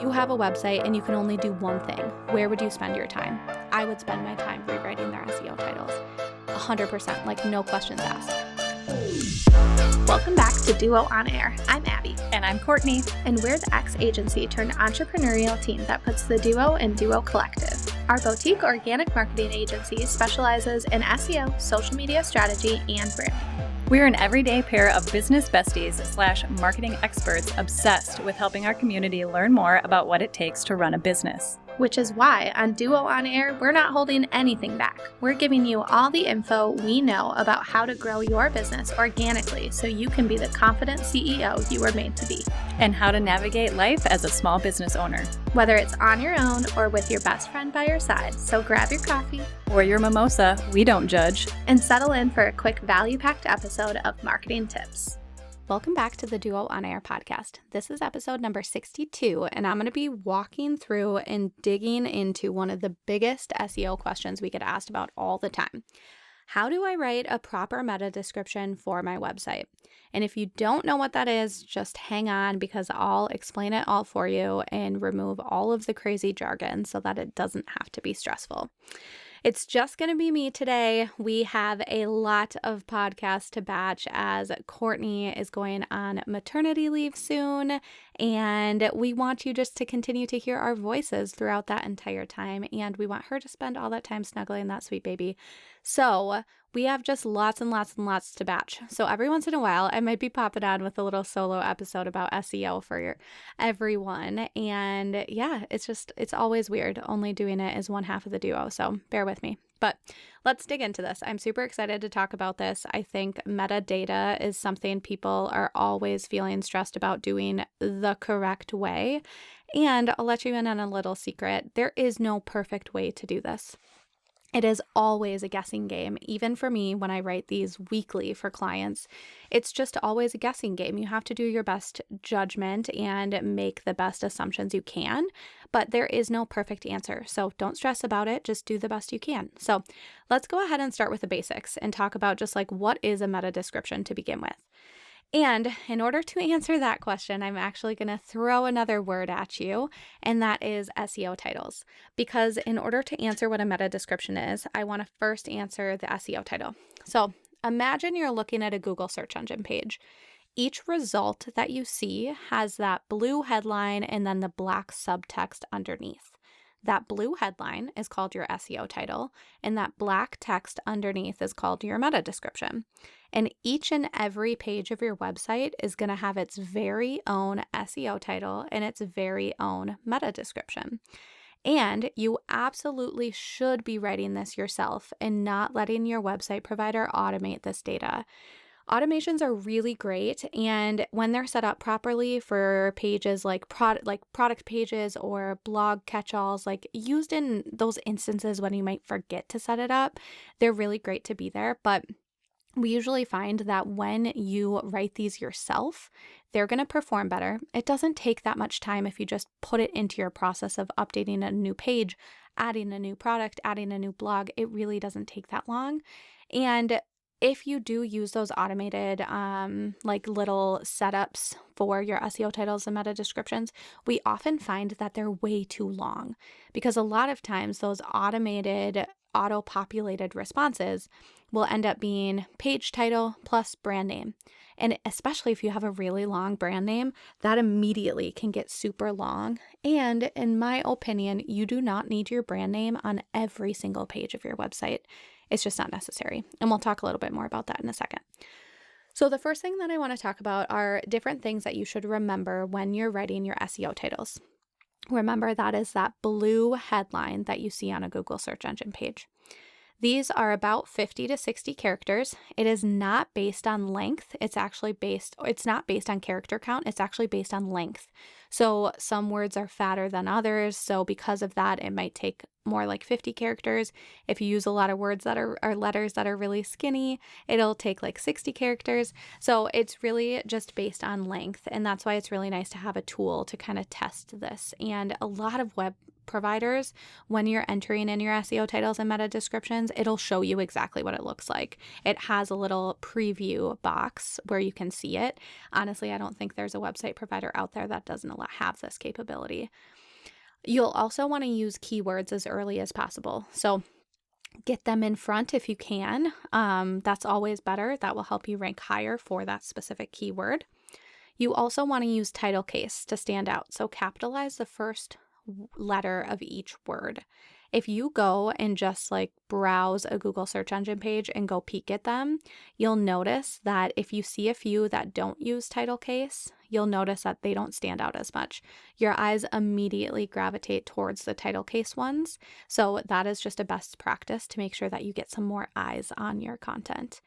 You have a website and you can only do one thing. Where would you spend your time? I would spend my time rewriting their SEO titles. 100%, like no questions asked. Welcome back to Duo On Air. I'm Abby. And I'm Courtney. And we're the X agency turned entrepreneurial team that puts the Duo in Duo Collective. Our boutique organic marketing agency specializes in SEO, social media strategy, and branding. We're an everyday pair of business besties / marketing experts obsessed with helping our community learn more about what it takes to run a business. Which is why on Duo On Air, we're not holding anything back. We're giving you all the info we know about how to grow your business organically so you can be the confident CEO you were made to be. And how to navigate life as a small business owner. Whether it's on your own or with your best friend by your side, so grab your coffee or your mimosa, we don't judge, and settle in for a quick value-packed episode of Marketing Tips. Welcome back to the Duo On Air podcast. This is episode number 62, and I'm going to be walking through and digging into one of the biggest SEO questions we get asked about all the time. How do I write a proper meta description for my website? And if you don't know what that is, just hang on because I'll explain it all for you and remove all of the crazy jargon so that it doesn't have to be stressful. It's just going to be me today. We have a lot of podcasts to batch as Courtney is going on maternity leave soon, and we want you just to continue to hear our voices throughout that entire time, and we want her to spend all that time snuggling that sweet baby. So we have just lots and lots and lots to batch. So every once in a while, I might be popping on with a little solo episode about SEO for everyone. And yeah, it's always weird. Only doing it is one half of the duo. So bear with me. But let's dig into this. I'm super excited to talk about this. I think metadata is something people are always feeling stressed about doing the correct way. And I'll let you in on a little secret. There is no perfect way to do this. It is always a guessing game. Even for me, when I write these weekly for clients, it's just always a guessing game. You have to do your best judgment and make the best assumptions you can, but there is no perfect answer. So don't stress about it. Just do the best you can. So let's go ahead and start with the basics and talk about just like what is a meta description to begin with. And in order to answer that question, I'm actually going to throw another word at you, and that is SEO titles. Because in order to answer what a meta description is, I want to first answer the SEO title. So imagine you're looking at a Google search engine page. Each result that you see has that blue headline and then the black subtext underneath. That blue headline is called your SEO title, and that black text underneath is called your meta description. And each and every page of your website is going to have its very own SEO title and its very own meta description. And you absolutely should be writing this yourself and not letting your website provider automate this data. Automations are really great, and when they're set up properly for pages like product pages or blog catch-alls, like used in those instances when you might forget to set it up, they're really great to be there. But we usually find that when you write these yourself, they're going to perform better. It doesn't take that much time if you just put it into your process of updating a new page, adding a new product, adding a new blog. It really doesn't take that long. And if you do use those automated like little setups for your SEO titles and meta descriptions, we often find that they're way too long because a lot of times those automated auto-populated responses will end up being page title plus brand name. And especially if you have a really long brand name, that immediately can get super long. And in my opinion, you do not need your brand name on every single page of your website. It's just not necessary. And we'll talk a little bit more about that in a second. So the first thing that I want to talk about are different things that you should remember when you're writing your SEO titles. Remember, that is that blue headline that you see on a Google search engine page. These are about 50 to 60 characters. It is not based on length. It's not based on character count. It's actually based on length. So some words are fatter than others. So because of that, it might take more like 50 characters. If you use a lot of words that are letters that are really skinny, it'll take like 60 characters. So it's really just based on length. And that's why it's really nice to have a tool to kind of test this. And a lot of web providers, when you're entering in your SEO titles and meta descriptions, it'll show you exactly what it looks like. It has a little preview box where you can see it. Honestly, I don't think there's a website provider out there that doesn't allow have this capability. You'll also want to use keywords as early as possible. So get them in front if you can. That's always better. That will help you rank higher for that specific keyword. You also want to use title case to stand out. So capitalize the first letter of each word. If you go and just like browse a Google search engine page and go peek at them, you'll notice that if you see a few that don't use title case, you'll notice that they don't stand out as much. Your eyes immediately gravitate towards the title case ones. So that is just a best practice to make sure that you get some more eyes on your content.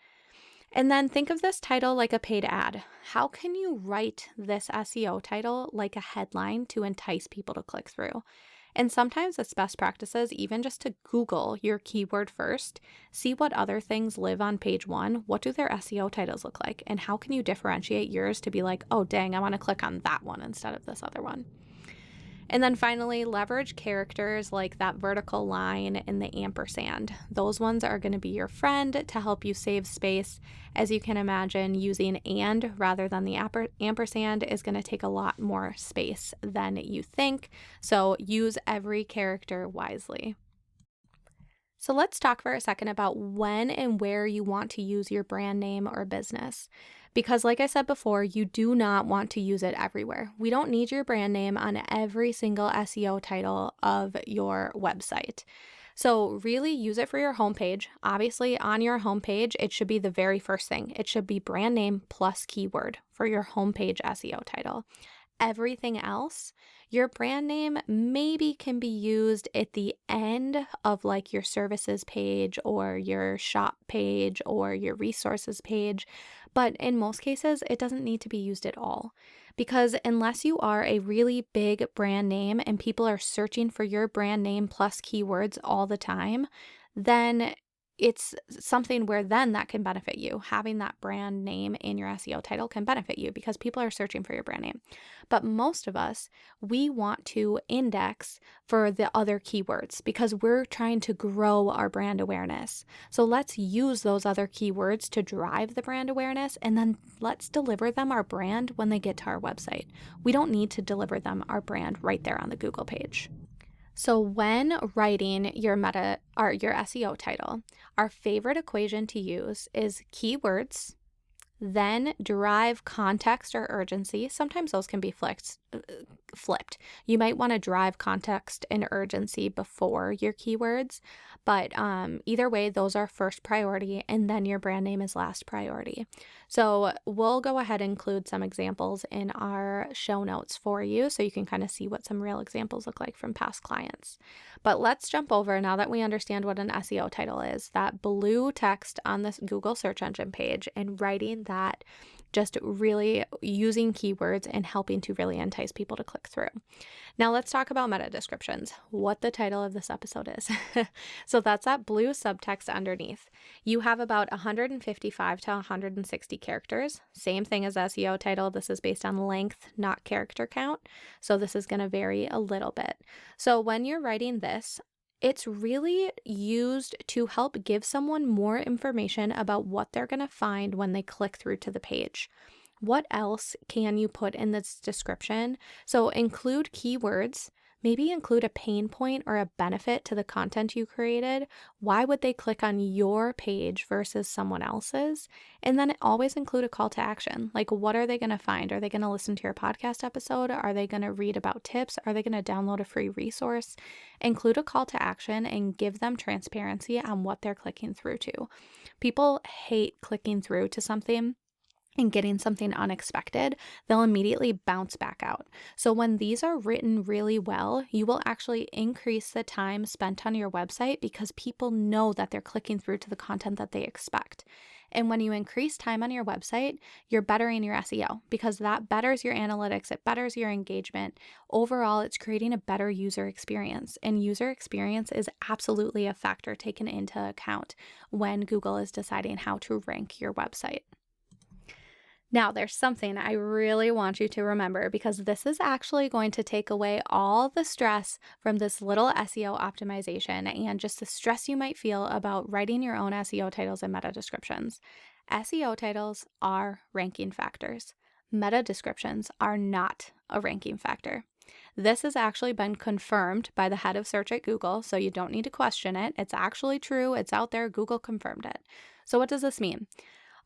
And then think of this title like a paid ad. How can you write this SEO title like a headline to entice people to click through? And sometimes it's best practices even just to Google your keyword first, see what other things live on page 1, what do their SEO titles look like, and how can you differentiate yours to be like, oh dang, I want to click on that one instead of this other one. And then finally, leverage characters like that vertical line and the ampersand. Those ones are going to be your friend to help you save space. As you can imagine, using and rather than the ampersand is going to take a lot more space than you think. So use every character wisely. So let's talk for a second about when and where you want to use your brand name or business. Because like I said before, you do not want to use it everywhere. We don't need your brand name on every single SEO title of your website. So really use it for your homepage. Obviously on your homepage, it should be the very first thing. It should be brand name plus keyword for your homepage SEO title. Everything else, your brand name maybe can be used at the end of like your services page or your shop page or your resources page. But in most cases, it doesn't need to be used at all. Because unless you are a really big brand name and people are searching for your brand name plus keywords all the time, then it's something where then that can benefit you. Having that brand name in your SEO title can benefit you because people are searching for your brand name. But most of us, we want to index for the other keywords because we're trying to grow our brand awareness. So let's use those other keywords to drive the brand awareness, and then let's deliver them our brand when they get to our website. We don't need to deliver them our brand right there on the Google page. So when writing your meta or your SEO title, our favorite equation to use is keywords, then derive context or urgency. Sometimes those can be flipped. You might want to drive context and urgency before your keywords, but either way, those are first priority, and then your brand name is last priority. So we'll go ahead and include some examples in our show notes for you so you can kind of see what some real examples look like from past clients. But let's jump over, now that we understand what an SEO title is, that blue text on this Google search engine page, and writing that, just really using keywords and helping to really entice people to click through. Now let's talk about meta descriptions, what the title of this episode is. So that's that blue subtext underneath. You have about 155 to 160 characters. Same thing as SEO title. This is based on length, not character count. So this is going to vary a little bit. So when you're writing this, it's really used to help give someone more information about what they're going to find when they click through to the page. What else can you put in this description? So include keywords, maybe include a pain point or a benefit to the content you created. Why would they click on your page versus someone else's? And then always include a call to action. Like, what are they going to find? Are they going to listen to your podcast episode? Are they going to read about tips? Are they going to download a free resource? Include a call to action and give them transparency on what they're clicking through to. People hate clicking through to something and getting something unexpected. They'll immediately bounce back out. So when these are written really well, you will actually increase the time spent on your website because people know that they're clicking through to the content that they expect. And when you increase time on your website, you're bettering your SEO because that betters your analytics, it betters your engagement. Overall, it's creating a better user experience. And user experience is absolutely a factor taken into account when Google is deciding how to rank your website. Now, there's something I really want you to remember because this is actually going to take away all the stress from this little SEO optimization and just the stress you might feel about writing your own SEO titles and meta descriptions. SEO titles are ranking factors. meta descriptions are not a ranking factor. This has actually been confirmed by the head of search at Google, so you don't need to question it. It's actually true. It's out there. Google confirmed it. So what does this mean?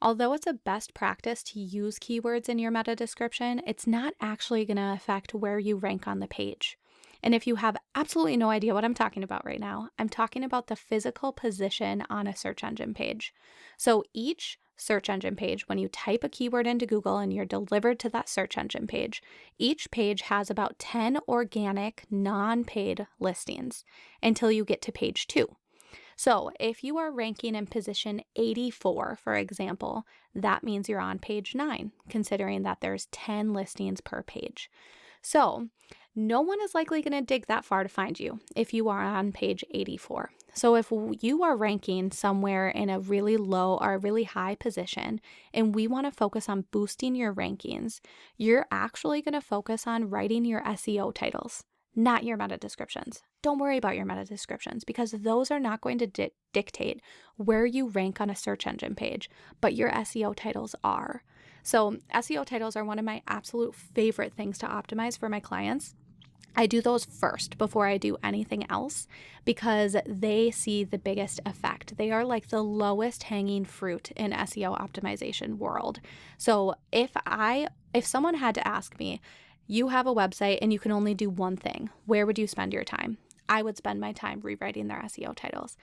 Although it's a best practice to use keywords in your meta description, it's not actually going to affect where you rank on the page. And if you have absolutely no idea what I'm talking about right now, I'm talking about the physical position on a search engine page. So each search engine page, when you type a keyword into Google and you're delivered to that search engine page, each page has about 10 organic, non-paid listings until you get to page 2. So if you are ranking in position 84, for example, that means you're on page 9, considering that there's 10 listings per page. So no one is likely going to dig that far to find you if you are on page 84. So if you are ranking somewhere in a really low or a really high position and we want to focus on boosting your rankings, you're actually going to focus on writing your SEO titles, not your meta descriptions. Don't worry about your meta descriptions because those are not going to dictate where you rank on a search engine page, but your SEO titles are. So SEO titles are one of my absolute favorite things to optimize for my clients. I do those first before I do anything else because they see the biggest effect. They are like the lowest hanging fruit in SEO optimization world. So if someone had to ask me, you have a website and you can only do one thing, where would you spend your time? I would spend my time rewriting their SEO titles.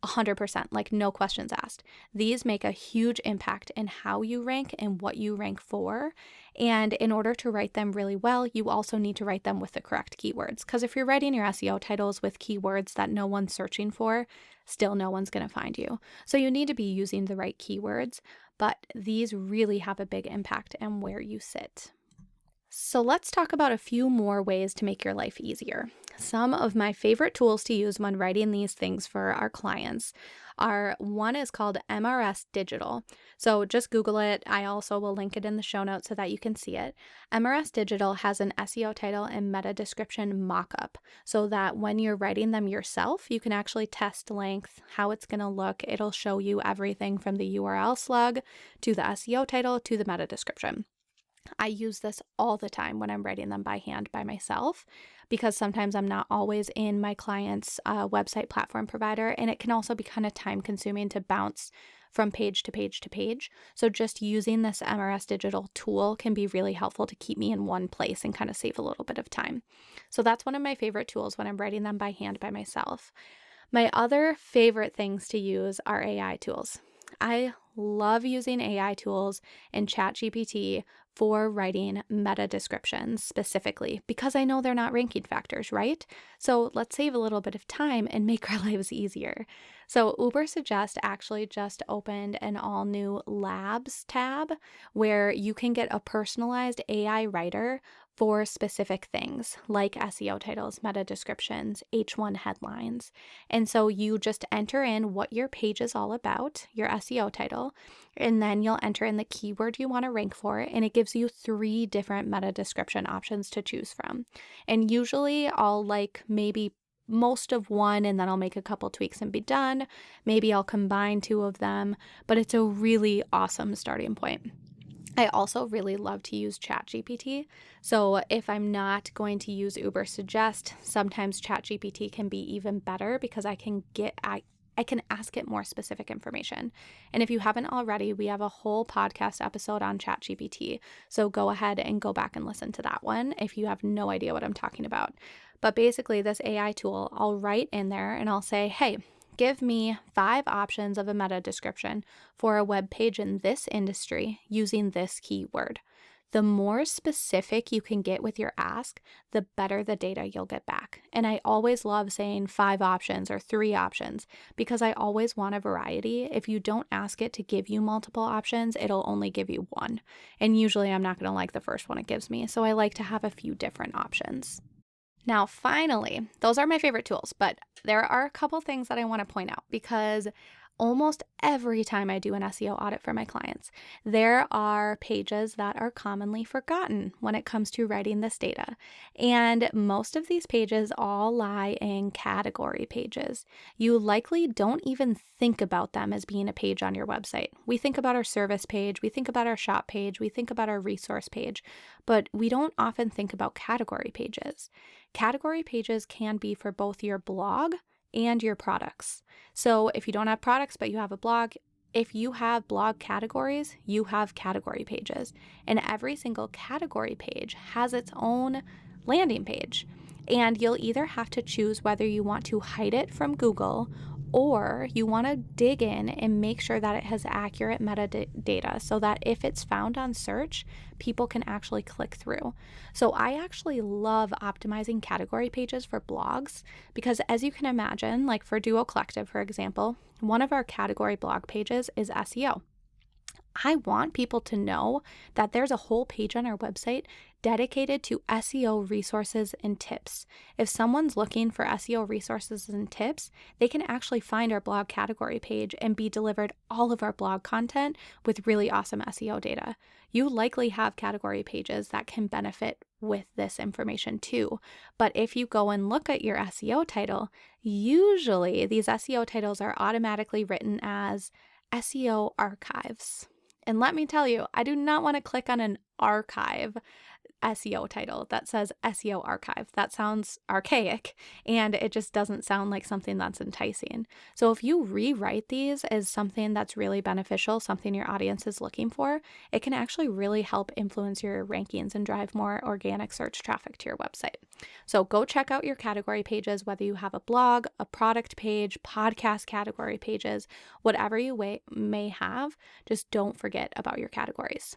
100%, like no questions asked. These make a huge impact in how you rank and what you rank for. And in order to write them really well, you also need to write them with the correct keywords. Because if you're writing your SEO titles with keywords that no one's searching for, still no one's going to find you. So you need to be using the right keywords, but these really have a big impact on where you sit. So let's talk about a few more ways to make your life easier. Some of my favorite tools to use when writing these things for our clients are, one is called MRS Digital. So just Google it. I also will link it in the show notes so that you can see it. MRS Digital has an SEO title and meta description mockup so that when you're writing them yourself, you can actually test length, how it's going to look. It'll show you everything from the URL slug to the SEO title to the meta description. I use this all the time when I'm writing them by hand by myself because sometimes I'm not always in my client's website platform provider, and it can also be kind of time consuming to bounce from page to page to page. So just using this MRS Digital tool can be really helpful to keep me in one place and kind of save a little bit of time. So that's one of my favorite tools when I'm writing them by hand by myself. My other favorite things to use are AI tools. I love using AI tools and ChatGPT for writing meta descriptions specifically because I know they're not ranking factors, right? So let's save a little bit of time and make our lives easier. So Ubersuggest actually just opened an all new labs tab where you can get a personalized AI writer for specific things like SEO titles, meta descriptions, H1 headlines. And so you just enter in what your page is all about, your SEO title, and then you'll enter in the keyword you want to rank for, and it gives you 3 different meta description options to choose from. And usually I'll like maybe most of one and then I'll make a couple tweaks and be done. Maybe I'll combine 2 of them, but it's a really awesome starting point. I also really love to use ChatGPT. So if I'm not going to use Ubersuggest, sometimes ChatGPT can be even better because I can ask it more specific information. And if you haven't already, we have a whole podcast episode on ChatGPT. So go ahead and go back and listen to that one if you have no idea what I'm talking about. But basically this AI tool, I'll write in there and I'll say, hey, give me 5 options of a meta description for a web page in this industry using this keyword. The more specific you can get with your ask, the better the data you'll get back. And I always love saying 5 options or 3 options because I always want a variety. If you don't ask it to give you multiple options, it'll only give you one. And usually I'm not going to like the first one it gives me. So I like to have a few different options. Now, finally, those are my favorite tools, but there are a couple things that I want to point out because almost every time I do an SEO audit for my clients, there are pages that are commonly forgotten when it comes to writing this data. And most of these pages all lie in category pages. You likely don't even think about them as being a page on your website. We think about our service page, we think about our shop page, we think about our resource page, but we don't often think about category pages. Category pages can be for both your blog and your products. So if you don't have products, but you have a blog, if you have blog categories, you have category pages. And every single category page has its own landing page. And you'll either have to choose whether you want to hide it from Google or you want to dig in and make sure that it has accurate metadata so that if it's found on search, people can actually click through. So I actually love optimizing category pages for blogs because, as you can imagine, like for Duo Collective, for example, one of our category blog pages is SEO. I want people to know that there's a whole page on our website dedicated to SEO resources and tips. If someone's looking for SEO resources and tips, they can actually find our blog category page and be delivered all of our blog content with really awesome SEO data. You likely have category pages that can benefit with this information too. But if you go and look at your SEO title, usually these SEO titles are automatically written as SEO archives. And let me tell you, I do not want to click on an archive SEO title that says SEO archive. That sounds archaic and it just doesn't sound like something that's enticing. So if you rewrite these as something that's really beneficial, something your audience is looking for, it can actually really help influence your rankings and drive more organic search traffic to your website. So go check out your category pages, whether you have a blog, a product page, podcast category pages, whatever you may have, just don't forget about your categories.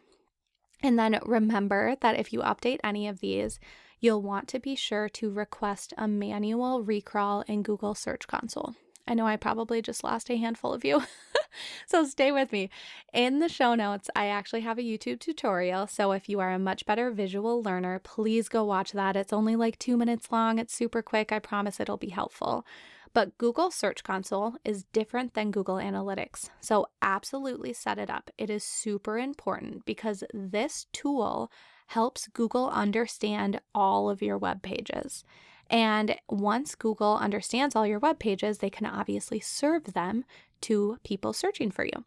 And then remember that if you update any of these, you'll want to be sure to request a manual recrawl in Google Search Console. I know I probably just lost a handful of you, so stay with me. In the show notes, I actually have a YouTube tutorial, so if you are a much better visual learner, please go watch that. It's only like 2 minutes long. It's super quick. I promise it'll be helpful. But Google Search Console is different than Google Analytics, so absolutely set it up. It is super important because this tool helps Google understand all of your web pages. And once Google understands all your web pages, they can obviously serve them to people searching for you.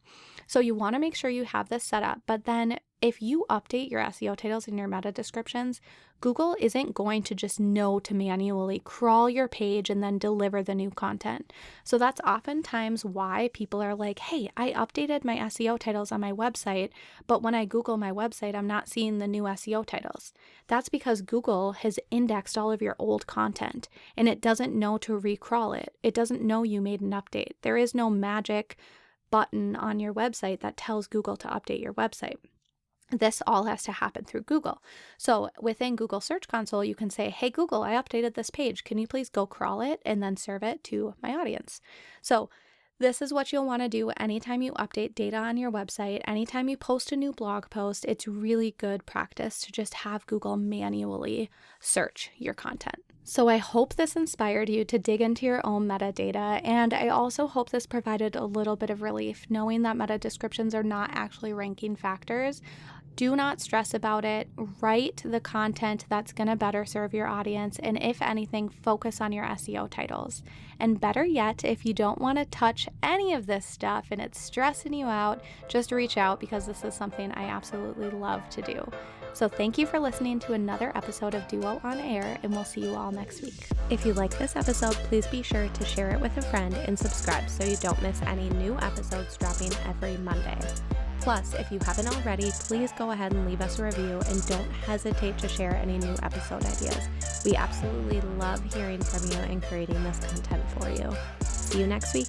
So you want to make sure you have this set up, but then if you update your SEO titles and your meta descriptions, Google isn't going to just know to manually crawl your page and then deliver the new content. So that's oftentimes why people are like, hey, I updated my SEO titles on my website, but when I Google my website, I'm not seeing the new SEO titles. That's because Google has indexed all of your old content and it doesn't know to recrawl it. It doesn't know you made an update. There is no magic button on your website that tells Google to update your website. This all has to happen through Google. So within Google Search Console, you can say, hey, Google, I updated this page. Can you please go crawl it and then serve it to my audience? So this is what you'll want to do anytime you update data on your website, anytime you post a new blog post. It's really good practice to just have Google manually search your content. So I hope this inspired you to dig into your own metadata, and I also hope this provided a little bit of relief, knowing that meta descriptions are not actually ranking factors. Do not stress about it. Write the content that's going to better serve your audience, and if anything, focus on your SEO titles. And better yet, if you don't want to touch any of this stuff and it's stressing you out, just reach out because this is something I absolutely love to do. So thank you for listening to another episode of Duo on Air, and we'll see you all next week. If you like this episode, please be sure to share it with a friend and subscribe so you don't miss any new episodes dropping every Monday. Plus, if you haven't already, please go ahead and leave us a review and don't hesitate to share any new episode ideas. We absolutely love hearing from you and creating this content for you. See you next week.